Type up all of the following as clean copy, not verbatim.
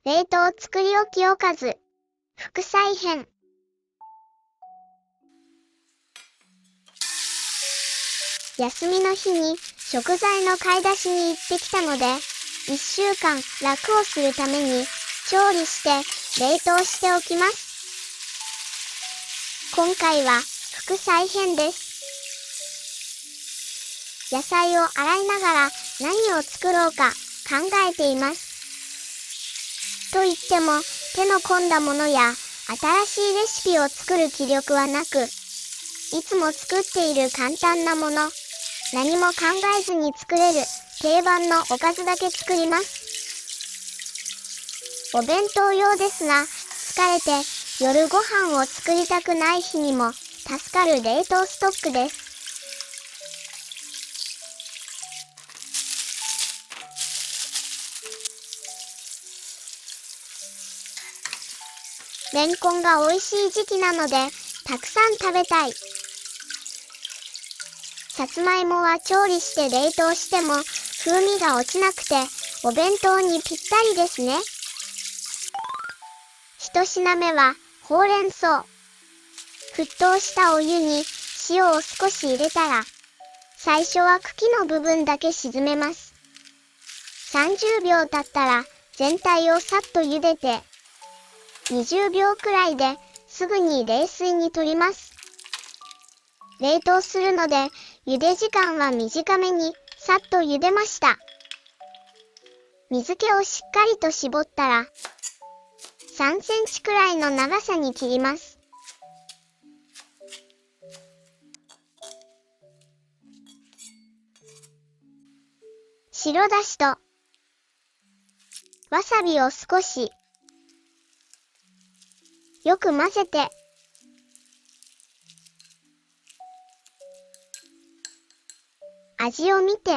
冷凍作り置きおかず副菜編。休みの日に食材の買い出しに行ってきたので、1週間楽をするために調理して冷凍しておきます。今回は副菜編です。野菜を洗いながら何を作ろうか考えています。と言っても手の込んだものや新しいレシピを作る気力はなく、いつも作っている簡単なもの、何も考えずに作れる定番のおかずだけ作ります。お弁当用ですが、疲れて夜ご飯を作りたくない日にも助かる冷凍ストックです。レンコンが美味しい時期なので、たくさん食べたい。さつまいもは調理して冷凍しても風味が落ちなくて、お弁当にぴったりですね。一品目は、ほうれん草。沸騰したお湯に塩を少し入れたら、最初は茎の部分だけ沈めます。30秒経ったら全体をさっと茹でて、20秒くらいですぐに冷水に取ります。冷凍するので茹で時間は短めにさっと茹でました。水気をしっかりと絞ったら3センチくらいの長さに切ります。白だしとわさびを少しよく混ぜて、味を見て、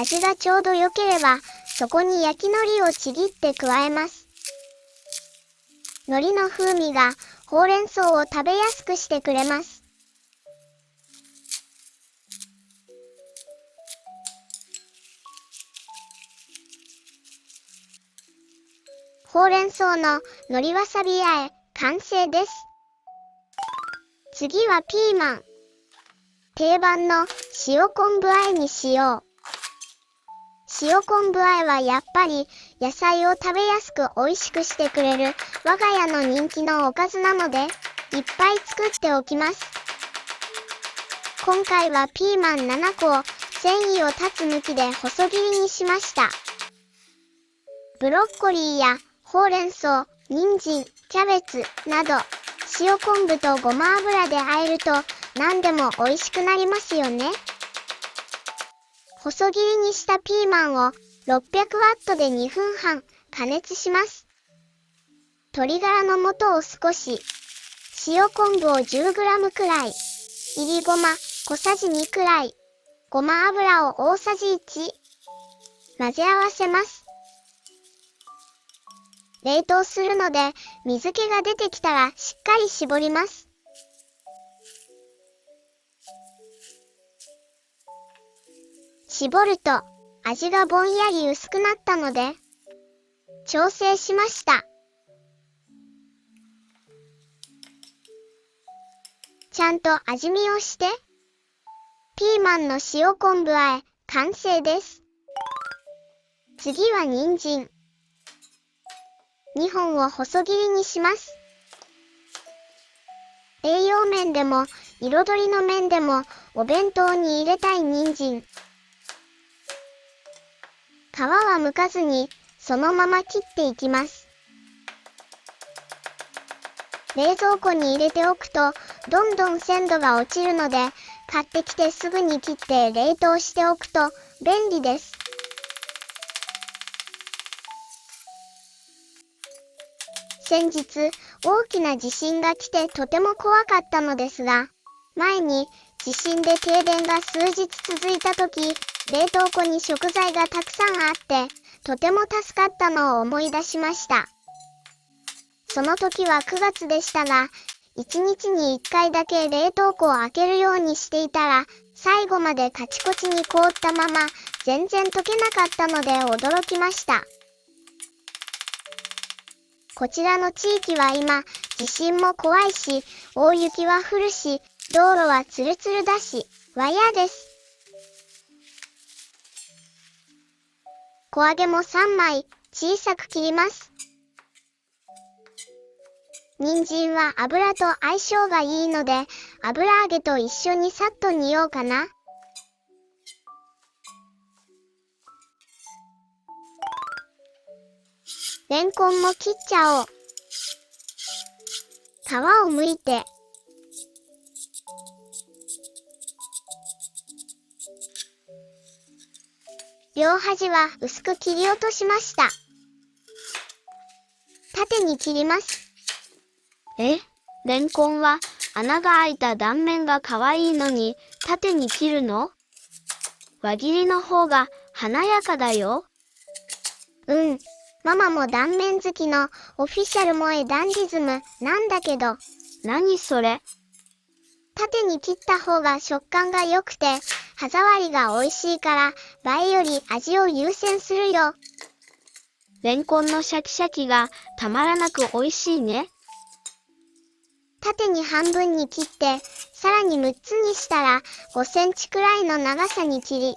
味がちょうど良ければそこに焼き海苔をちぎって加えます。海苔の風味がほうれん草を食べやすくしてくれます。ほうれん草の海苔わさび和え完成です。次はピーマン。定番の塩昆布和えにしよう。塩昆布和えはやっぱり野菜を食べやすく美味しくしてくれる我が家の人気のおかずなので、いっぱい作っておきます。今回はピーマン7個を繊維を断つ向きで細切りにしました。ブロッコリーやほうれん草、人参、キャベツなど、塩昆布とごま油で和えると何でも美味しくなりますよね。細切りにしたピーマンを600ワットで2分半加熱します。鶏ガラの素を少し、塩昆布を 10g くらい、いりごま小さじ2くらい、ごま油を大さじ1、混ぜ合わせます。冷凍するので水気が出てきたらしっかり絞ります。絞ると味がぼんやり薄くなったので調整しました。ちゃんと味見をして、ピーマンの塩昆布和え完成です。次は人参。2本を細切りにします。栄養面でも彩りの面でもお弁当に入れたい人参。皮は剥かずにそのまま切っていきます。冷蔵庫に入れておくとどんどん鮮度が落ちるので、買ってきてすぐに切って冷凍しておくと便利です。先日大きな地震が来てとても怖かったのですが、前に地震で停電が数日続いた時、冷凍庫に食材がたくさんあってとても助かったのを思い出しました。その時は9月でしたが、1日に1回だけ冷凍庫を開けるようにしていたら、最後までカチコチに凍ったまま、全然溶けなかったので驚きました。こちらの地域は今、地震も怖いし、大雪は降るし、道路はツルツルだし、ワイヤーです。小揚げも3枚、小さく切ります。人参は油と相性がいいので、油揚げと一緒にさっと煮ようかな。レンコンも切っちゃおう。皮を剥いて、両端は薄く切り落としました。縦に切ります。レンコンは穴が開いた断面が可愛いのに縦に切るの？輪切りの方が華やかだよ。ママも断面好きのオフィシャル萌えダンディズムなんだけど。何それ？縦に切った方が食感が良くて、歯触りが美味しいから、倍より味を優先するよ。レンコンのシャキシャキがたまらなく美味しいね。縦に半分に切って、さらに6つにしたら5センチくらいの長さに切り、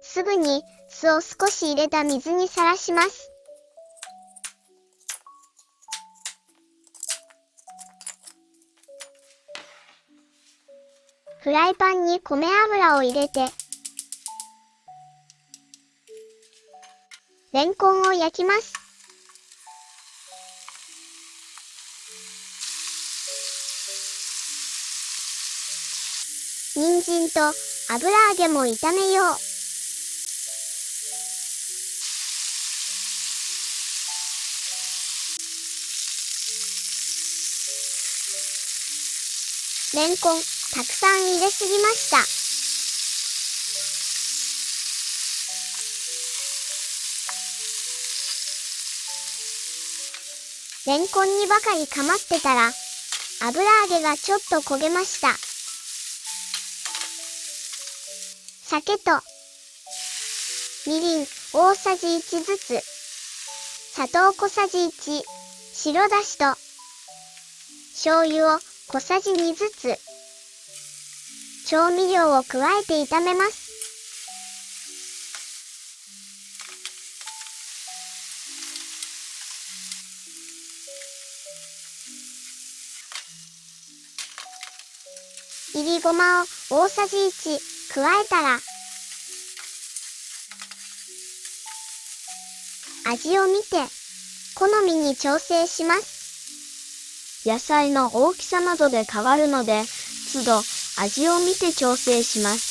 すぐに酢を少し入れた水にさらします。フライパンに米油を入れて、レンコンを焼きます。人参と油揚げも炒めよう。レンコン、たくさん入れすぎました。レンコンにばかり構ってたら、油揚げがちょっと焦げました。酒と、みりん大さじ1ずつ、砂糖小さじ1、白だしと、醤油を小さじ2ずつ、調味料を加えて炒めます。いりごまを大さじ1加えたら、味を見て、好みに調整します。野菜の大きさなどで変わるので、都度味を見て調整します。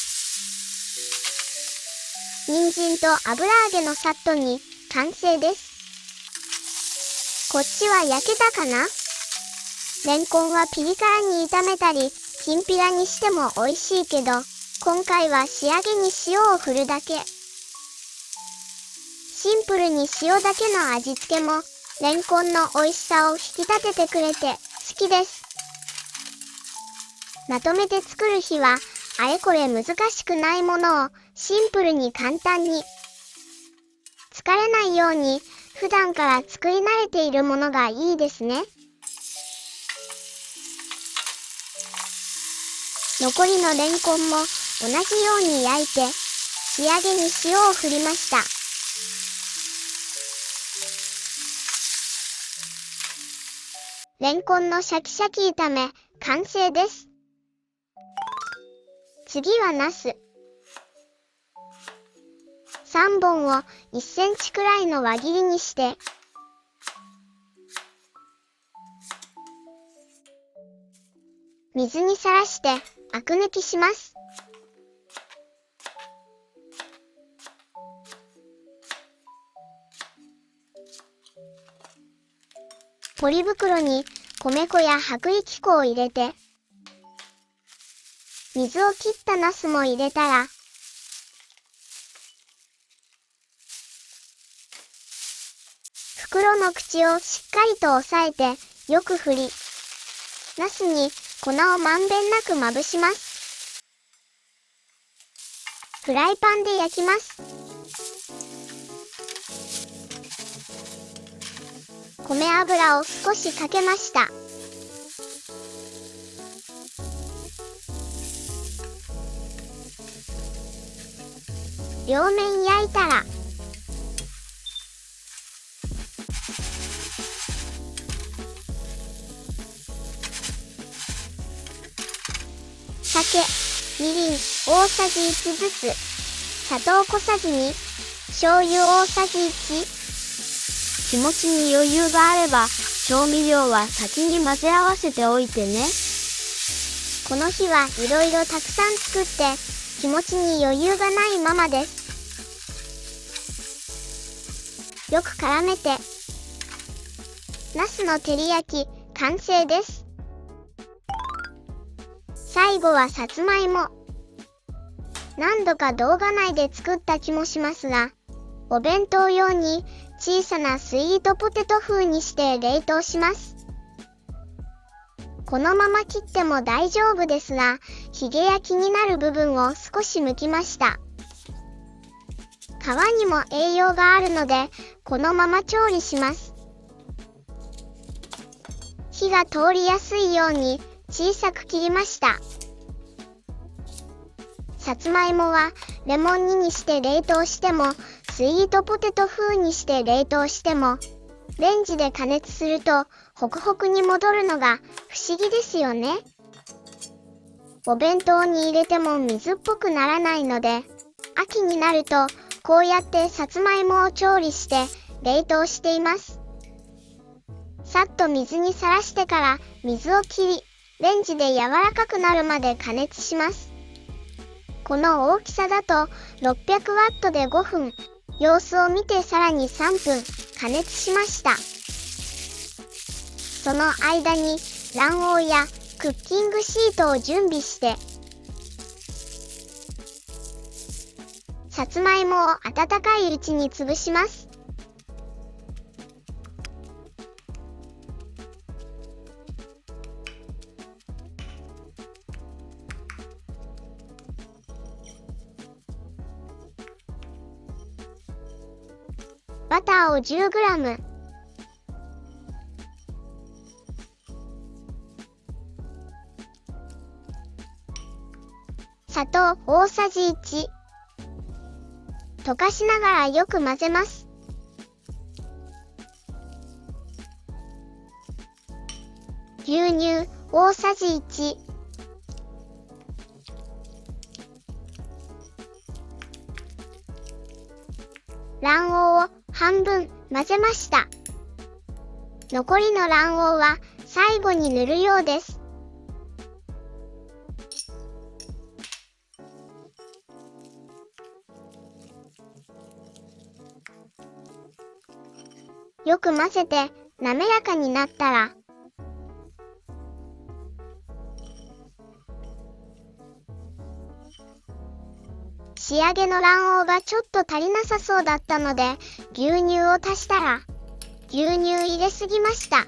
人参と油揚げのサットに完成です。こっちは焼けたかな？レンコンはピリ辛に炒めたり、きんぴらにしても美味しいけど、今回は仕上げに塩を振るだけ。シンプルに塩だけの味付けも、レンコンの美味しさを引き立ててくれて好きです。まとめて作る日は、あれこれ難しくないものをシンプルに簡単に。疲れないように、普段から作り慣れているものがいいですね。残りのレンコンも同じように焼いて、仕上げに塩を振りました。レンコンのシャキシャキ炒め、完成です。次はナス。3本を1センチくらいの輪切りにして、水にさらしてアク抜きします。ポリ袋に米粉や薄力粉を入れて、水を切ったナスも入れたら、袋の口をしっかりと押さえてよく振り、ナスに粉をまんべんなくまぶします。フライパンで焼きます。米油を少しかけました。両面焼いたら、酒、みりん大さじ1ずつ、砂糖小さじ2、醤油大さじ1。気持ちに余裕があれば、調味料は先に混ぜ合わせておいてね。この日はいろいろたくさん作って、気持ちに余裕がないままです。よく絡めて、ナスの照り焼き完成です。最後はさつまいも。何度か動画内で作った気もしますが、お弁当用に小さなスイートポテト風にして冷凍します。このまま切っても大丈夫ですが、ひげや気になる部分を少し剥きました。皮にも栄養があるので、このまま調理します。火が通りやすいように小さく切りました。さつまいもはレモン煮にして冷凍しても、スイートポテト風にして冷凍しても、レンジで加熱するとホクホクに戻るのが不思議ですよね。お弁当に入れても水っぽくならないので、秋になるとこうやってさつまいもを調理して冷凍しています。さっと水にさらしてから水を切り、レンジで柔らかくなるまで加熱します。この大きさだと600ワットで5分、様子を見てさらに3分加熱しました。その間に卵黄やクッキングシートを準備して、さつまいもを温かいうちに潰します。バターを 10g、砂糖大さじ1、溶かしながらよく混ぜます。牛乳大さじ1、卵黄を半分混ぜました。残りの卵黄は最後に塗るようです。よく混ぜて滑らかになったら、仕上げの卵黄がちょっと足りなさそうだったので、牛乳を足したら、牛乳入れすぎました。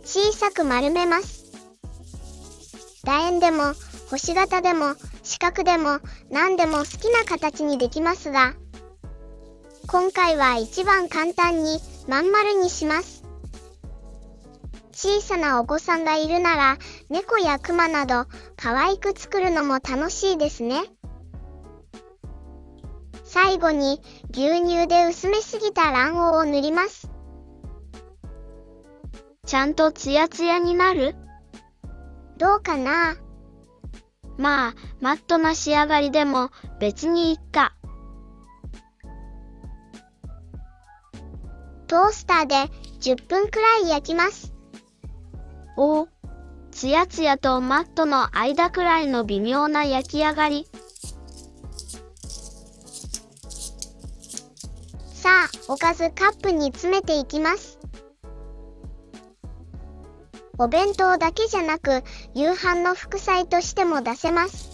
小さく丸めます。楕円でも星形でも四角でも何でも好きな形にできますが、今回は一番簡単にまん丸にします。小さなお子さんがいるなら、猫やクマなど可愛く作るのも楽しいですね。最後に牛乳で薄めすぎた卵黄を塗ります。ちゃんとツヤツヤになる？どうかな？まあ、マットな仕上がりでも別にいっか。トースターで10分くらい焼きます。おお、ツヤツヤとマットの間くらいの微妙な焼き上がり。さあ、おかずカップに詰めていきます。お弁当だけじゃなく、夕飯の副菜としても出せます。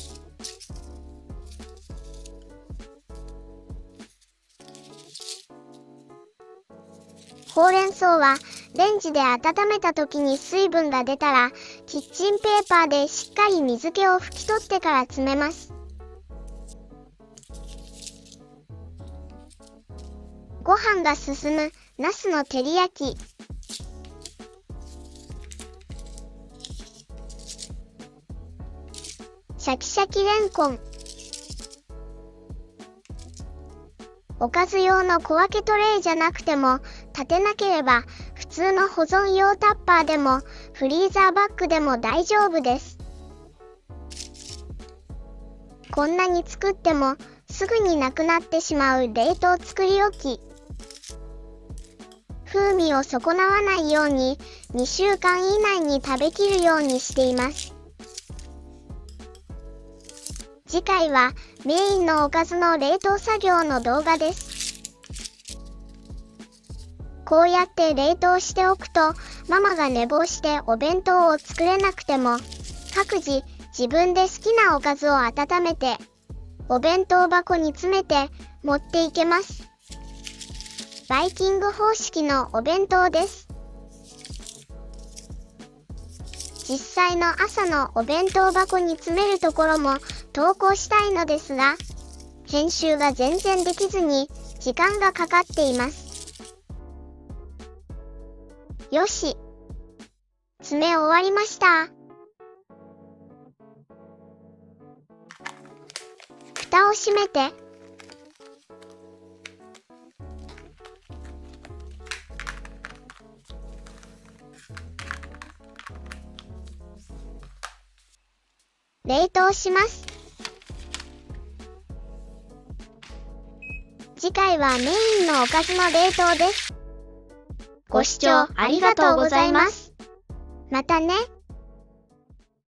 ほうれん草はレンジで温めた時に水分が出たらキッチンペーパーでしっかり水気を拭き取ってから詰めます。ご飯が進むナスの照り焼き。シャキシャキレンコン。おかず用の小分けトレイじゃなくても、立てなければ普通の保存用タッパーでもフリーザーバッグでも大丈夫です。こんなに作ってもすぐになくなってしまう冷凍作り置き。風味を損なわないように2週間以内に食べきるようにしています。次回はメインのおかずの冷凍作業の動画です。こうやって冷凍しておくと、ママが寝坊してお弁当を作れなくても、各自自分で好きなおかずを温めて、お弁当箱に詰めて持っていけます。バイキング方式のお弁当です。実際の朝のお弁当箱に詰めるところも投稿したいのですが、編集が全然できずに時間がかかっています。よし。詰め終わりました。蓋を閉めて。冷凍します。次回はメインのおかずの冷凍です。ご視聴ありがとうございます。またね。